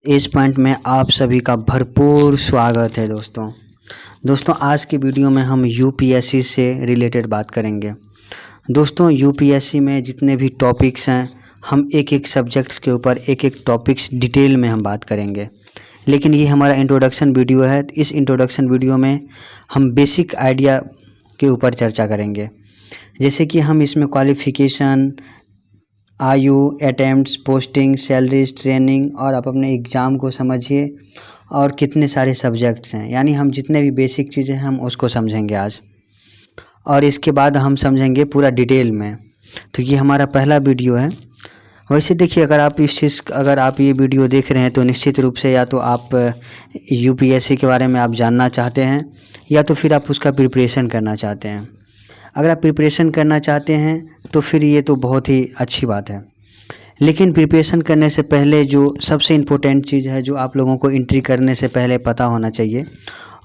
इस पॉइंट में आप सभी का भरपूर स्वागत है दोस्तों आज की वीडियो में हम यूपीएससी से रिलेटेड बात करेंगे। दोस्तों यूपीएससी में जितने भी टॉपिक्स हैं हम एक एक सब्जेक्ट्स के ऊपर एक एक टॉपिक्स डिटेल में हम बात करेंगे, लेकिन ये हमारा इंट्रोडक्शन वीडियो है। इस इंट्रोडक्शन वीडियो में हम बेसिक आइडिया के ऊपर चर्चा करेंगे, जैसे कि हम इसमें क्वालिफ़िकेशन, आयु, अटेम्प्ट्स, पोस्टिंग, सैलरीज, ट्रेनिंग और आप अपने एग्ज़ाम को समझिए और कितने सारे सब्जेक्ट्स हैं, यानी हम जितने भी बेसिक चीज़ें हैं हम उसको समझेंगे आज। और इसके बाद हम समझेंगे पूरा डिटेल में। तो ये हमारा पहला वीडियो है। वैसे देखिए, अगर आप ये वीडियो देख रहे हैं तो निश्चित रूप से या तो आप यूपीएससी के बारे में आप जानना चाहते हैं या तो फिर आप उसका प्रिपरेशन करना चाहते हैं। अगर आप प्रिपरेशन करना चाहते हैं तो फिर ये तो बहुत ही अच्छी बात है, लेकिन प्रिपरेशन करने से पहले जो सबसे इम्पोर्टेंट चीज़ है, जो आप लोगों को एंट्री करने से पहले पता होना चाहिए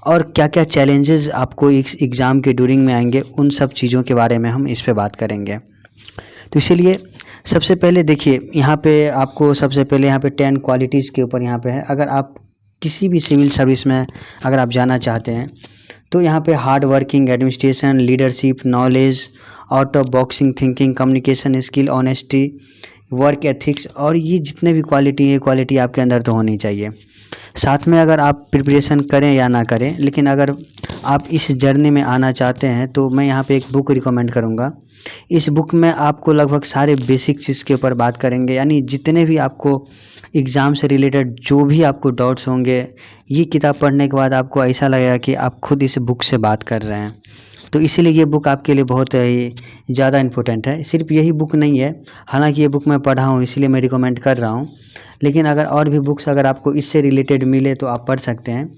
और क्या क्या चैलेंजेस आपको इस एग्ज़ाम के ड्यूरिंग में आएंगे, उन सब चीज़ों के बारे में हम इस पे बात करेंगे। तो इसीलिए सबसे पहले देखिए, यहाँ पे आपको सबसे पहले यहाँ पे 10 क्वालिटीज़ के ऊपर यहाँ पे है। अगर आप किसी भी सिविल सर्विस में अगर आप जाना चाहते हैं तो यहाँ पे hard working, administration, leadership, knowledge, out of boxing thinking, communication skill, honesty, work ethics और ये जितने भी क्वालिटी है, क्वालिटी आपके अंदर तो होनी चाहिए। साथ में अगर आप प्रिपरेशन करें या ना करें, लेकिन अगर आप इस जर्नी में आना चाहते हैं तो मैं यहाँ पे एक बुक रिकमेंड करूँगा। इस बुक में आपको लगभग सारे बेसिक चीज़ के ऊपर बात करेंगे, यानी जितने भी आपको एग्ज़ाम से रिलेटेड जो भी आपको डाउट्स होंगे, ये किताब पढ़ने के बाद आपको ऐसा लगेगा कि आप खुद इस बुक से बात कर रहे हैं। तो इसीलिए ये बुक आपके लिए बहुत ही ज़्यादा इम्पोर्टेंट है। सिर्फ यही बुक नहीं है, हालांकि ये बुक मैं पढ़ा हूँ इसलिए मैं रिकमेंड कर रहा हूँ, लेकिन अगर और भी बुक्स अगर आपको इससे रिलेटेड मिले तो आप पढ़ सकते हैं।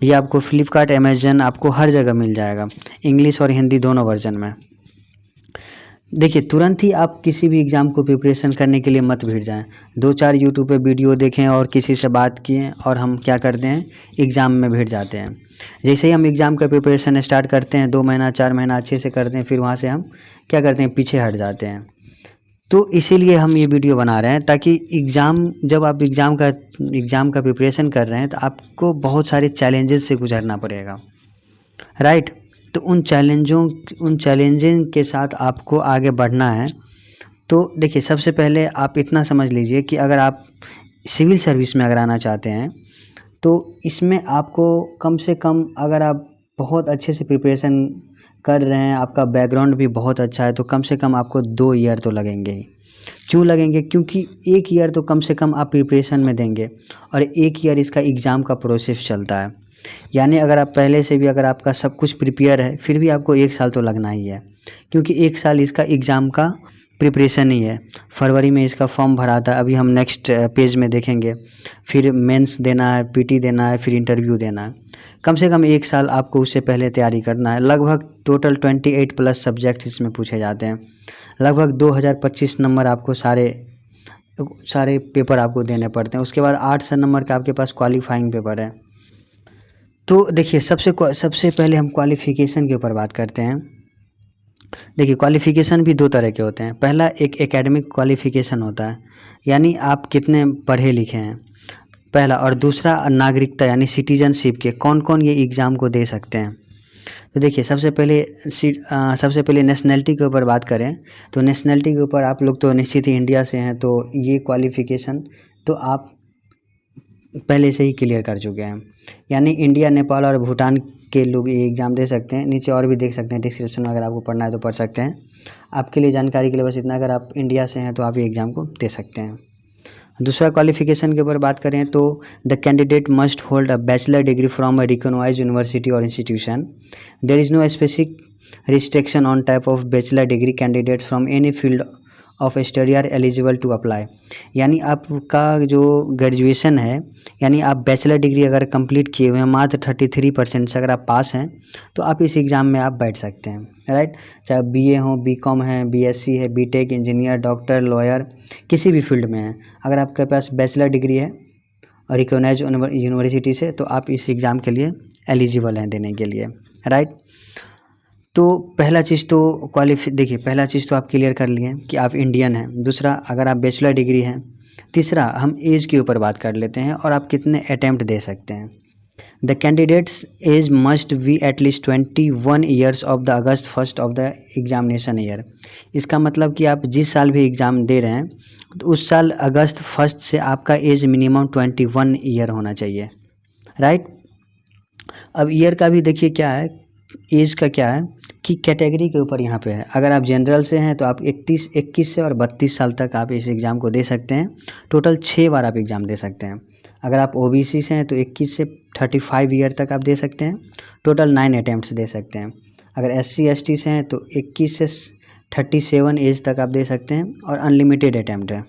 ये आपको फ्लिपकार्ट, अमेज़न, आपको हर जगह मिल जाएगा, इंग्लिश और हिंदी दोनों वर्जन में। देखिए, तुरंत ही आप किसी भी एग्ज़ाम को प्रिपरेशन करने के लिए मत भिड़ जाएं। 2-4 यूट्यूब पे वीडियो देखें और किसी से बात किए और हम क्या करते हैं, एग्ज़ाम में भिड़ जाते हैं। जैसे ही हम एग्ज़ाम का प्रिपरेशन स्टार्ट करते हैं, 2 महीना 4 महीना अच्छे से करते हैं, फिर वहाँ से हम क्या करते हैं, पीछे हट जाते हैं। तो इसीलिए हम ये वीडियो बना रहे हैं ताकि जब आप एग्ज़ाम का प्रिपरेशन कर रहे हैं तो आपको बहुत सारे चैलेंजेस से गुजरना पड़ेगा, राइट। तो उन चैलेंजिंग के साथ आपको आगे बढ़ना है। तो देखिए, सबसे पहले आप इतना समझ लीजिए कि अगर आप सिविल सर्विस में अगर आना चाहते हैं तो इसमें आपको कम से कम, अगर आप बहुत अच्छे से प्रिपरेशन कर रहे हैं, आपका बैकग्राउंड भी बहुत अच्छा है, तो कम से कम आपको 2 ईयर तो लगेंगे ही। क्यों लगेंगे? क्योंकि 1 ईयर तो कम से कम आप प्रिपरेशन में देंगे और 1 ईयर इसका एग्ज़ाम का प्रोसेस चलता है। यानी अगर आप पहले से भी अगर आपका सब कुछ प्रिपेयर है, फिर भी आपको 1 साल तो लगना ही है, क्योंकि 1 साल इसका एग्ज़ाम का प्रिपरेशन ही है। फरवरी में इसका फॉर्म भरा था, अभी हम नेक्स्ट पेज में देखेंगे। फिर मेंस देना है, पीटी देना है, फिर इंटरव्यू देना है। कम से कम 1 साल आपको उससे पहले तैयारी करना है। लगभग टोटल 28 प्लस सब्जेक्ट इसमें पूछे जाते हैं। लगभग 2025 नंबर आपको सारे पेपर आपको देने पड़ते हैं। उसके बाद 800 नंबर का आपके पास क्वालिफाइंग पेपर है। तो देखिए, सबसे पहले हम क्वालिफ़िकेशन के ऊपर बात करते हैं। देखिए, क्वालिफ़िकेशन भी 2 तरह के होते हैं। पहला एक एकेडमिक क्वालिफ़िकेशन होता है, यानी आप कितने पढ़े लिखे हैं, पहला। और दूसरा नागरिकता यानी सिटीजनशिप के कौन कौन ये एग्ज़ाम को दे सकते हैं। तो देखिए, सबसे पहले नेशनैलिटी के ऊपर बात करें तो नेशनैलिटी के ऊपर आप लोग तो निश्चित ही इंडिया से हैं, तो ये क्वालिफ़िकेशन तो आप पहले से ही क्लियर कर चुके हैं। यानी इंडिया, नेपाल और भूटान के लोग ये एग्ज़ाम दे सकते हैं। नीचे और भी देख सकते हैं, डिस्क्रिप्शन में अगर आपको पढ़ना है तो पढ़ सकते हैं। आपके लिए जानकारी के लिए बस इतना, अगर आप इंडिया से हैं तो आप ये एग्ज़ाम को दे सकते हैं। दूसरा क्वालिफ़िकेशन के ऊपर बात करें तो the candidate must hold a bachelor degree from a recognised university और institution. There is no specific restriction on type of bachelor degree. Candidates from any field of study are eligible to apply. यानी आपका जो graduation है, यानी आप bachelor degree अगर complete किए हुए हैं, मात्र 33% से अगर आप पास हैं तो आप इस एग्ज़ाम में आप बैठ सकते हैं, राइट। चाहे बीए हो, बीकॉम है, बीएससी है, बीटेक, इंजीनियर, डॉक्टर, लॉयर, किसी भी फील्ड में है, अगर आपके पास बैचलर डिग्री है और रिकॉग्नाइज्ड यूनिवर्सिटी से, तो आप इस एग्ज़ाम के लिए एलिजिबल हैं देने के लिए, राइट। तो पहला चीज़ तो पहला चीज़ तो आप क्लियर कर लिए कि आप इंडियन हैं। दूसरा, अगर आप बैचलर डिग्री हैं तीसरा हम एज के ऊपर बात कर लेते हैं और आप कितने अटैम्प्ट दे सकते हैं। The candidates age must be at least 21 years of the August first of the examination year. इसका मतलब कि आप जिस साल भी एग्ज़ाम दे रहे हैं तो उस साल अगस्त फर्स्ट से आपका एज मिनिमम 21 ईयर होना चाहिए, राइट। अब ईयर का भी देखिए क्या है, एज का क्या है कि कैटेगरी के ऊपर यहाँ पे है। अगर आप जनरल से हैं तो आप 21 से और 32 साल तक आप इस एग्ज़ाम को दे सकते हैं। टोटल 6 बार आप एग्ज़ाम दे सकते हैं। अगर आप ओबीसी से हैं तो 21 से 35 ईयर तक आप दे सकते हैं। टोटल 9 अटैम्प्ट्स दे सकते हैं। अगर एससी एसटी से हैं तो 21 से 37 एज तक आप दे सकते हैं और अनलिमिटेड अटैम्प्ट है।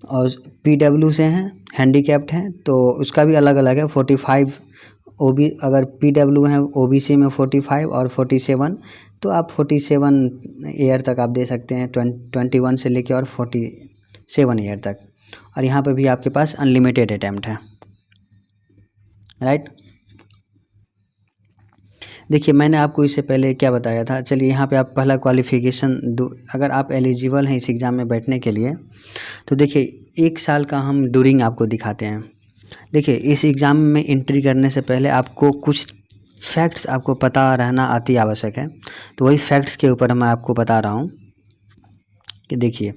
और पीडब्ल्यू से हैं, हैंडीकैप्ड हैं, तो उसका भी अलग अलग है। 45 अगर पीडब्ल्यू हैं ओबीसी में 45 और 47, तो आप 47 ईयर तक आप दे सकते हैं, 21 से लेके और 47 ईयर तक। और यहाँ पे भी आपके पास अनलिमिटेड अटैम्प्ट है, राइट। देखिए मैंने आपको इससे पहले क्या बताया था। चलिए यहाँ पे आप पहला क्वालिफ़िकेशन अगर आप एलिजिबल हैं इस एग्ज़ाम में बैठने के लिए तो देखिए 1 साल का हम ड्यूरिंग आपको दिखाते हैं। देखिए इस एग्ज़ाम में एंट्री करने से पहले आपको कुछ फैक्ट्स आपको पता रहना अति आवश्यक है। तो वही फैक्ट्स के ऊपर मैं आपको बता रहा हूँ कि देखिए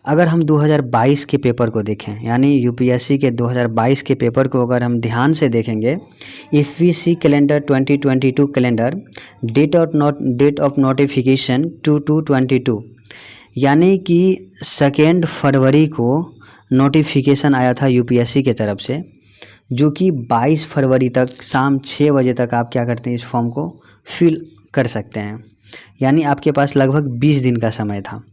अगर हम 2022 के पेपर को देखें, यानी यूपीएससी के 2022 के पेपर को अगर हम ध्यान से देखेंगे, if we see calendar 2022 calendar date of notification 2222, यानी कि 2 फरवरी को नोटिफिकेशन आया था यूपीएससी के तरफ से, जो कि 22 फरवरी तक शाम 6 बजे तक आप क्या करते हैं, इस फॉर्म को फिल कर सकते हैं। यानी आपके पास लगभग 20 दिन का समय था,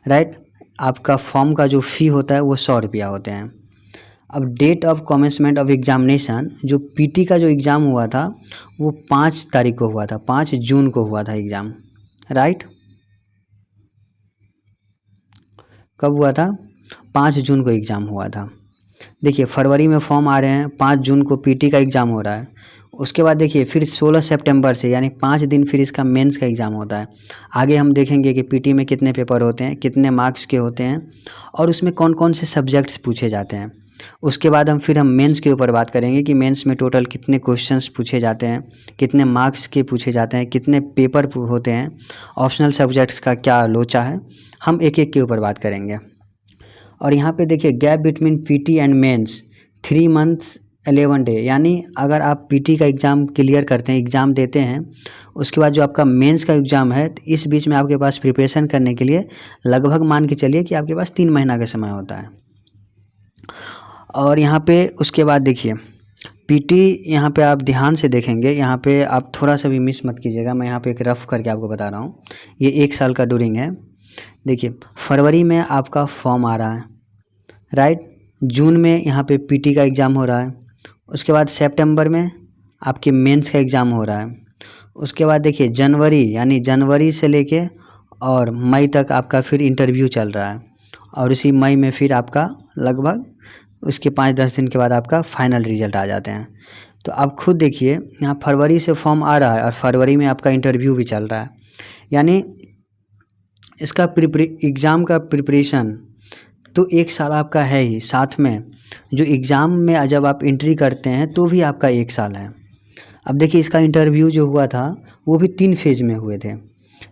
राइट। आपका फॉर्म का जो फ़ी होता है वो 100 रुपया होते हैं। अब date of commencement of examination, जो पीटी का जो एग्ज़ाम हुआ था वो 5 तारीख को हुआ था, 5 जून को हुआ था एग्ज़ाम, राइट। कब हुआ था? 5 जून को एग्ज़ाम हुआ था। देखिए फरवरी में फॉर्म आ रहे हैं, 5 जून को पीटी का एग्ज़ाम हो रहा है। उसके बाद देखिए फिर 16 सितंबर से, यानी 5 दिन फिर इसका मेंस का एग्ज़ाम होता है। आगे हम देखेंगे कि पीटी में कितने पेपर होते हैं, कितने मार्क्स के होते हैं और उसमें कौन कौन से सब्जेक्ट्स पूछे जाते हैं। उसके बाद हम मेंस के ऊपर बात करेंगे कि मेंस में टोटल कितने क्वेश्चंस पूछे जाते हैं, कितने मार्क्स के पूछे जाते हैं, कितने पेपर होते हैं, ऑप्शनल सब्जेक्ट्स का क्या लोचा है, हम एक एक के ऊपर बात करेंगे। और यहाँ पे देखिए gap between PT and mains 3 months 11 day, यानी अगर आप पीटी का एग्ज़ाम क्लियर करते हैं, एग्ज़ाम देते हैं, उसके बाद जो आपका मेंस का एग्ज़ाम है, तो इस बीच में आपके पास प्रिपरेशन करने के लिए लगभग मान के चलिए कि आपके पास 3 महीना का समय होता है। और यहाँ पे उसके बाद देखिए पीटी, यहाँ पे आप ध्यान से देखेंगे, यहाँ पे आप थोड़ा सा भी मिस मत कीजिएगा। मैं यहाँ पे एक रफ़ करके आपको बता रहा हूँ, ये 1 साल का ड्यूरिंग है। देखिए फरवरी में आपका फॉर्म आ रहा है, राइट। जून में यहाँ पे पीटी का एग्ज़ाम हो रहा है। उसके बाद सितंबर में आपके मेंस का एग्ज़ाम हो रहा है। उसके बाद देखिए जनवरी, यानी जनवरी से लेके और मई तक आपका फिर इंटरव्यू चल रहा है। और इसी मई में फिर आपका लगभग उसके 5-10 दिन के बाद आपका फाइनल रिजल्ट आ जाते हैं। तो आप खुद देखिए यहाँ फरवरी से फॉर्म आ रहा है और फरवरी में आपका इंटरव्यू भी चल रहा है। यानी इसका एग्ज़ाम का प्रिपरेशन तो 1 साल आपका है ही, साथ में जो एग्ज़ाम में जब आप एंट्री करते हैं तो भी आपका 1 साल है। अब देखिए इसका इंटरव्यू जो हुआ था वो भी 3 फेज़ में हुए थे।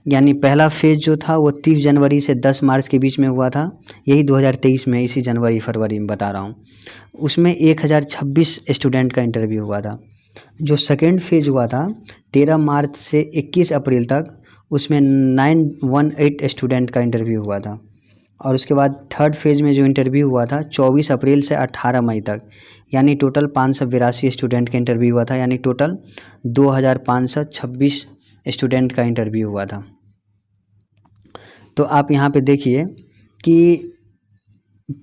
यानी पहला फेज़ जो था वो 30 जनवरी से 10 मार्च के बीच में हुआ था, यही 2023 में इसी जनवरी फरवरी में बता रहा हूँ। उसमें 1026 स्टूडेंट का इंटरव्यू हुआ था। जो सेकेंड फेज़ हुआ था 13 मार्च से 21 अप्रैल तक, उसमें 918 स्टूडेंट का इंटरव्यू हुआ था। और उसके बाद थर्ड फेज़ में जो इंटरव्यू हुआ था 24 अप्रैल से 18 मई तक, यानी टोटल 582 स्टूडेंट का इंटरव्यू हुआ था, यानी टोटल 2526 स्टूडेंट का इंटरव्यू हुआ था। तो आप यहाँ पे देखिए कि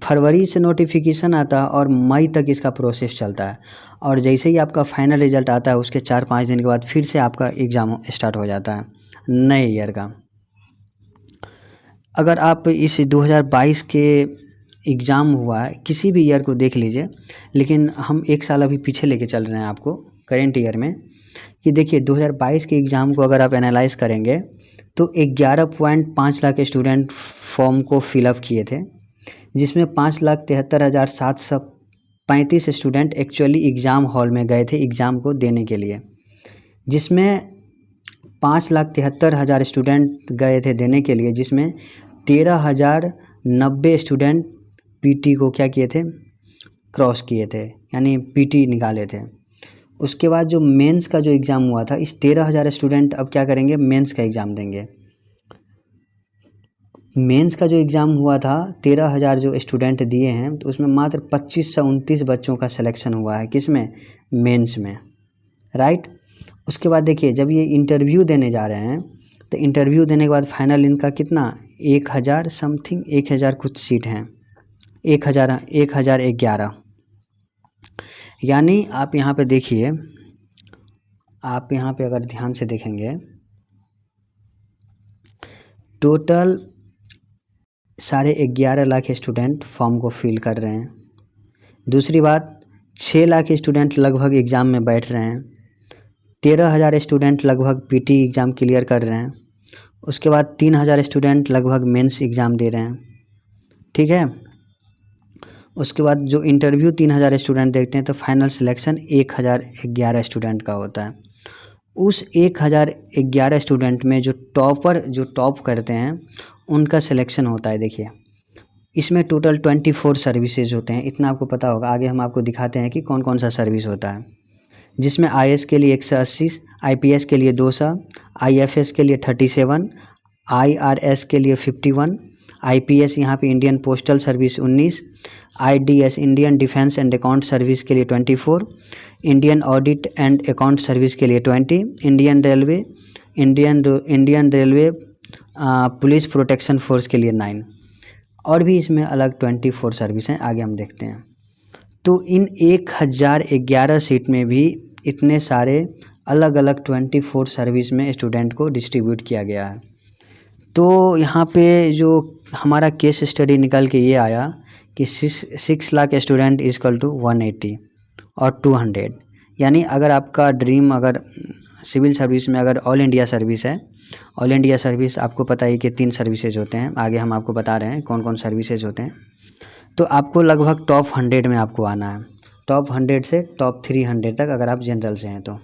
फरवरी से नोटिफिकेशन आता है और मई तक इसका प्रोसेस चलता है। और जैसे ही आपका फाइनल रिजल्ट आता है उसके 4-5 दिन के बाद फिर से आपका एग्ज़ाम स्टार्ट हो जाता है नए ईयर का। अगर आप इस 2022 के एग्ज़ाम हुआ है किसी भी ईयर को देख लीजिए, लेकिन हम 1 साल अभी पीछे लेके चल रहे हैं आपको करेंट ईयर में, कि देखिए 2022 के एग्ज़ाम को अगर आप एनालाइज़ करेंगे तो 11.5 लाख स्टूडेंट फॉर्म को फिलअप किए थे। जिसमें 5,73,735 स्टूडेंट एक्चुअली एग्ज़ाम हॉल में गए थे एग्ज़ाम को देने के लिए, जिसमें 5,73,000 स्टूडेंट गए थे देने के लिए, जिसमें 13,090 स्टूडेंट पीटी को क्या किए थे, क्रॉस किए थे, यानी पीटी निकाले थे। उसके बाद जो मेंस का जो एग्ज़ाम हुआ था, इस 13,000 स्टूडेंट अब क्या करेंगे, मेंस का एग्ज़ाम देंगे। मेंस का जो एग्ज़ाम हुआ था 13,000 जो स्टूडेंट दिए हैं, तो उसमें मात्र 2529 बच्चों का सिलेक्शन हुआ है, किसमें, मेंस में, राइट। उसके बाद देखिए जब ये इंटरव्यू देने जा रहे हैं, तो इंटरव्यू देने के बाद फाइनल इनका कितना 1,000 समथिंग 1,000 कुछ सीट हैं, 1,011। यानी आप यहाँ पे देखिए, आप यहाँ पे अगर ध्यान से देखेंगे, टोटल 11.5 लाख स्टूडेंट फॉर्म को फिल कर रहे हैं। दूसरी बात, 6 लाख स्टूडेंट लगभग एग्ज़ाम में बैठ रहे हैं। 13,000 स्टूडेंट लगभग पीटी एग्ज़ाम क्लियर कर रहे हैं। उसके बाद 3,000 स्टूडेंट लगभग मेंस एग्ज़ाम दे रहे हैं, ठीक है। उसके बाद जो इंटरव्यू 3,000 स्टूडेंट देखते हैं, तो फाइनल सिलेक्शन 1,011 स्टूडेंट का होता है। उस 1,011 स्टूडेंट में जो टॉप करते हैं उनका सिलेक्शन होता है। देखिए इसमें टोटल 24 सर्विसेज होते हैं, इतना आपको पता होगा। आगे हम आपको दिखाते हैं कि कौन कौन सा सर्विस होता है, जिसमें आईएएस के लिए 180, आईपीएस के लिए 200, आईएफएस के लिए 37, आईआरएस के लिए 51, आईपीएस यहाँ पे Indian postal service 19, IDs Indian defence and account service के लिए 24, Indian audit and account service के लिए 20, Indian railway police protection force के लिए 9, और भी इसमें अलग 24 सर्विस हैं, आगे हम देखते हैं। तो इन 1,011 सीट में भी इतने सारे अलग अलग 24 सर्विस में स्टूडेंट को डिस्ट्रीब्यूट किया गया है। तो यहाँ पे जो हमारा केस स्टडी निकल के ये आया कि 6 लाख स्टूडेंट इक्वल टू 180 और 200। यानी अगर आपका ड्रीम अगर सिविल सर्विस में अगर ऑल इंडिया सर्विस है, ऑल इंडिया सर्विस आपको पता है कि 3 सर्विसेज होते हैं, आगे हम आपको बता रहे हैं कौन कौन सर्विसेज होते हैं। तो आपको लगभग टॉप 100 में आपको आना है, टॉप 100 से टॉप 300 तक अगर आप जनरल से हैं तो।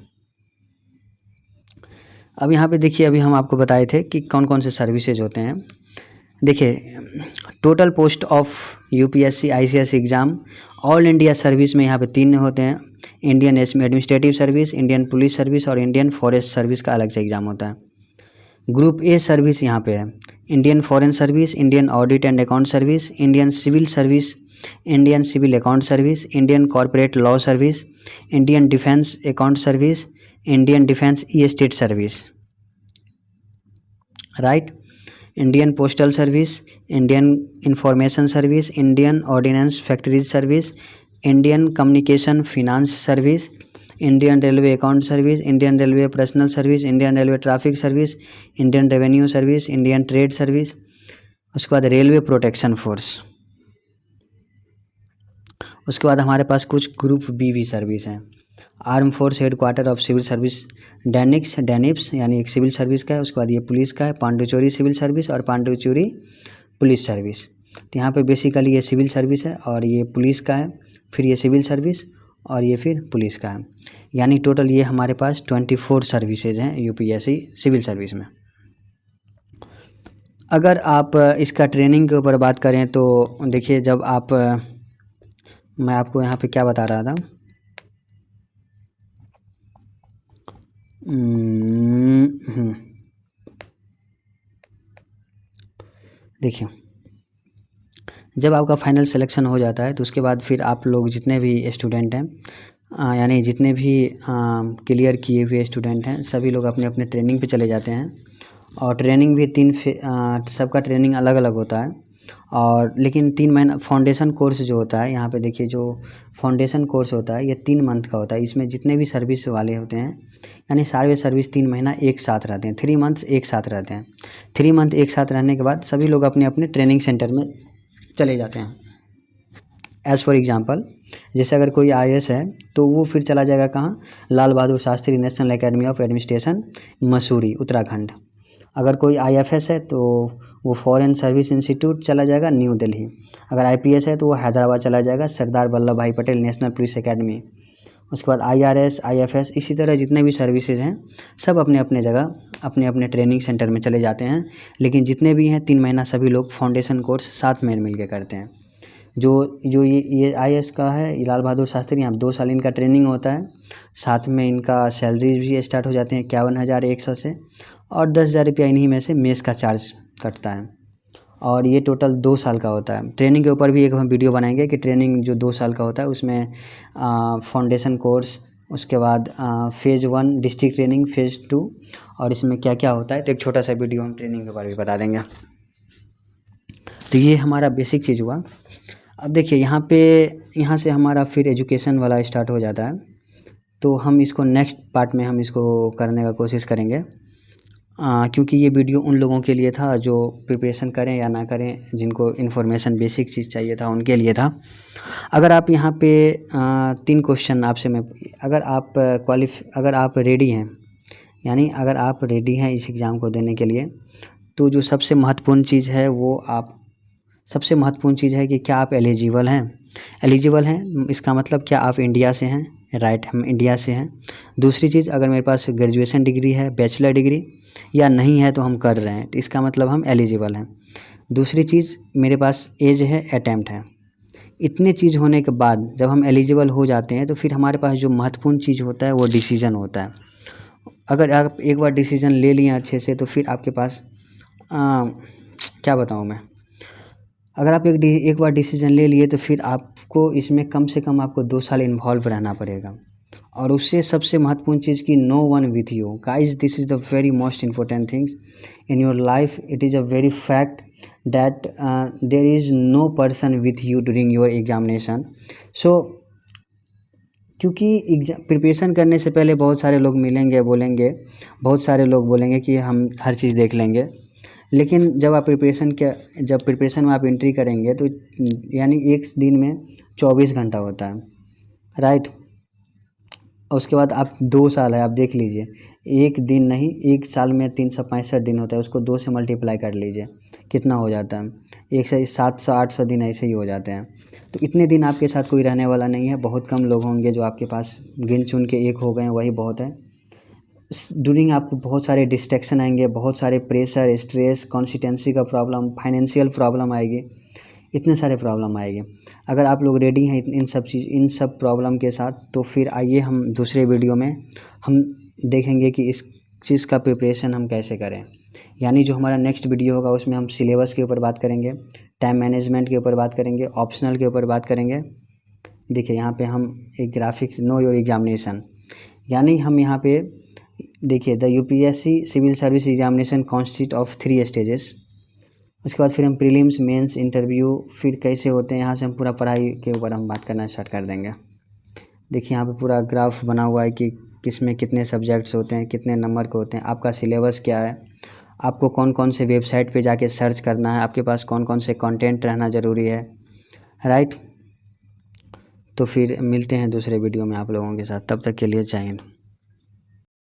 अब यहाँ पे देखिए, अभी हम आपको बताए थे कि कौन कौन से सर्विसेज होते हैं। देखिए total post of UPSC ICS exam all India service में यहाँ पे 3 होते हैं, Indian administrative service, Indian police service और इंडियन फॉरेस्ट सर्विस का अलग से एग्ज़ाम होता है। ग्रुप ए सर्विस यहाँ पे है, Indian foreign service, Indian audit and account service, Indian civil service, Indian civil account service, Indian corporate law service, Indian defence account service, Indian defence estate service, right, Indian postal service, Indian information service, Indian ordnance factories service, Indian communication finance service, Indian railway account service, Indian railway personnel service, Indian railway traffic service, Indian revenue service, Indian trade service. उसके बाद railway protection force. उसके बाद हमारे पास कुछ group B भी service हैं, arm force headquarter of civil service DANIPS यानी एक सिविल सर्विस का है। उसके बाद ये पुलिस का है, पांडुचेरी सिविल सर्विस और पांडुचेरी पुलिस सर्विस। तो यहाँ पे बेसिकली ये सिविल सर्विस है और ये पुलिस का है, फिर ये सिविल सर्विस और ये फिर पुलिस का है। यानी टोटल ये हमारे पास 24 सर्विसेज हैं यूपीएससी सिविल सर्विस में। अगर आप इसका ट्रेनिंग के ऊपर बात करें तो देखिए, जब आप मैं आपको यहाँ पे क्या बता रहा था, देखिए जब आपका फाइनल सिलेक्शन हो जाता है तो उसके बाद फिर आप लोग जितने भी स्टूडेंट हैं, यानी जितने भी क्लियर किए हुए स्टूडेंट हैं, सभी लोग अपने अपने ट्रेनिंग पे चले जाते हैं। और ट्रेनिंग भी सबका ट्रेनिंग अलग अलग होता है, और लेकिन 3 महीना फाउंडेशन कोर्स जो होता है, यहाँ पे देखिए जो फाउंडेशन कोर्स होता है ये 3 मंथ का होता है। इसमें जितने भी सर्विस वाले होते हैं, यानी सारे सर्विस 3 महीना एक साथ रहते हैं, 3 मंथ्स एक साथ रहते हैं। 3 मंथ एक साथ रहने के बाद सभी लोग अपने अपने ट्रेनिंग सेंटर में चले जाते हैं। एज़ फॉर एग्जांपल, जैसे अगर कोई आईएएस है तो वो फिर चला जाएगा कहाँ, Lal Bahadur Shastri national academy of administration Mussoorie Uttarakhand. अगर कोई IFS है तो वो फॉरेन सर्विस इंस्टीट्यूट चला जाएगा न्यू दिल्ली। अगर IPS है तो वो हैदराबाद चला जाएगा सरदार वल्लभ भाई पटेल नेशनल पुलिस एकेडमी। उसके बाद IRS IFS इसी तरह जितने भी सर्विसेज हैं सब अपने अपने जगह अपने अपने ट्रेनिंग सेंटर में चले जाते हैं। लेकिन जितने भी हैं 3 महीना सभी लोग फाउंडेशन कोर्स साथ में मिल के करते हैं। जो जो ये IAS का है लाल बहादुर शास्त्री, यहाँ 2 साल इनका ट्रेनिंग होता है। साथ में इनका सैलरीज भी स्टार्ट हो जाते हैं 51,100 से, और 10,000 रुपया इन्हीं में से मेस का चार्ज कटता है। और ये टोटल 2 साल का होता है। ट्रेनिंग के ऊपर भी एक हम वीडियो बनाएंगे कि ट्रेनिंग जो 2 साल का होता है उसमें फाउंडेशन कोर्स, उसके बाद फ़ेज़ 1 डिस्ट्रिक्ट ट्रेनिंग, फ़ेज़ 2 और इसमें क्या क्या होता है तो एक छोटा सा वीडियो हम ट्रेनिंग के बारे में बता देंगे। तो ये हमारा बेसिक चीज़ हुआ। अब देखिए यहाँ से हमारा फिर एजुकेशन वाला स्टार्ट हो जाता है। तो हम इसको नेक्स्ट पार्ट में हम इसको करने का कोशिश करेंगे, क्योंकि ये वीडियो उन लोगों के लिए था जो प्रिपरेशन करें या ना करें, जिनको इन्फॉर्मेशन बेसिक चीज़ चाहिए था उनके लिए था। अगर आप यहाँ पे 3 क्वेश्चन आपसे मैं, अगर आप रेडी हैं, यानी अगर आप रेडी हैं इस एग्ज़ाम को देने के लिए, तो जो सबसे महत्वपूर्ण चीज़ है सबसे महत्वपूर्ण चीज़ है कि क्या आप एलिजिबल हैं। इसका मतलब क्या आप इंडिया से हैं, राइट, हम इंडिया से हैं। दूसरी चीज़, अगर मेरे पास ग्रेजुएशन डिग्री है, बैचलर डिग्री या नहीं है तो हम कर रहे हैं, तो इसका मतलब हम एलिजिबल हैं। दूसरी चीज़, मेरे पास एज है, अटेम्प्ट है। इतने चीज़ होने के बाद जब हम एलिजिबल हो जाते हैं तो फिर हमारे पास जो महत्वपूर्ण चीज़ होता है वो डिसीज़न होता है। अगर आप एक बार डिसीज़न ले लिए अच्छे से तो फिर आपके पास क्या बताऊँ मैं, अगर आप एक बार डिसीज़न ले लिए तो फिर आपको इसमें कम से कम आपको 2 साल इन्वॉल्व रहना पड़ेगा। और उससे सबसे महत्वपूर्ण चीज़ कि no one with you guys, this is the very most important things in your life. It is a very fact that there is no person with you during your examination. So क्योंकि preparation करने से पहले बहुत सारे लोग मिलेंगे, बहुत सारे लोग बोलेंगे कि हम हर चीज़ देख लेंगे, लेकिन जब प्रिपरेशन में आप एंट्री करेंगे तो यानी एक दिन में 24 घंटा होता है, राइट। उसके बाद आप 2 साल है, आप देख लीजिए, एक दिन नहीं, एक साल में 365 दिन होता है, उसको 2 से मल्टीप्लाई कर लीजिए कितना हो जाता है, 700-800 दिन ऐसे ही हो जाते हैं। तो इतने दिन आपके साथ कोई रहने वाला नहीं है, बहुत कम लोग होंगे जो आपके पास, गिन चुन के 1 हो गए वही बहुत है। ड्यूरिंग आपको बहुत सारे डिस्ट्रैक्शन आएंगे, बहुत सारे प्रेशर, स्ट्रेस, कॉन्सिस्टेंसी का प्रॉब्लम, फाइनेंशियल प्रॉब्लम आएगी, इतने सारे प्रॉब्लम आएंगे। अगर आप लोग रेडी हैं इन सब प्रॉब्लम के साथ, तो फिर आइए हम दूसरे वीडियो में हम देखेंगे कि इस चीज़ का प्रिपरेशन हम कैसे करें। यानी जो हमारा नेक्स्ट वीडियो होगा उसमें हम सिलेबस के ऊपर बात करेंगे, टाइम मैनेजमेंट के ऊपर बात करेंगे, ऑप्शनल के ऊपर बात करेंगे। देखिए यहाँ पे हम एक ग्राफिक, नो योर एग्जामिनेशन, यानी हम यहाँ पे देखिए the UPSC civil service examination consist of 3 stages. उसके बाद फिर हम प्रीलिम्स, मेंस, इंटरव्यू फिर कैसे होते हैं, यहाँ से हम पूरा पढ़ाई के ऊपर हम बात करना स्टार्ट कर देंगे। देखिए यहाँ पे पूरा ग्राफ बना हुआ है कि किस में कितने सब्जेक्ट्स होते हैं, कितने नंबर के होते हैं, आपका सिलेबस क्या है, आपको कौन कौन से वेबसाइट पे जाके सर्च करना है, आपके पास कौन कौन से कंटेंट रहना ज़रूरी है, राइट। तो फिर मिलते हैं दूसरे वीडियो में आप लोगों के साथ, तब तक के लिए जय हिंद।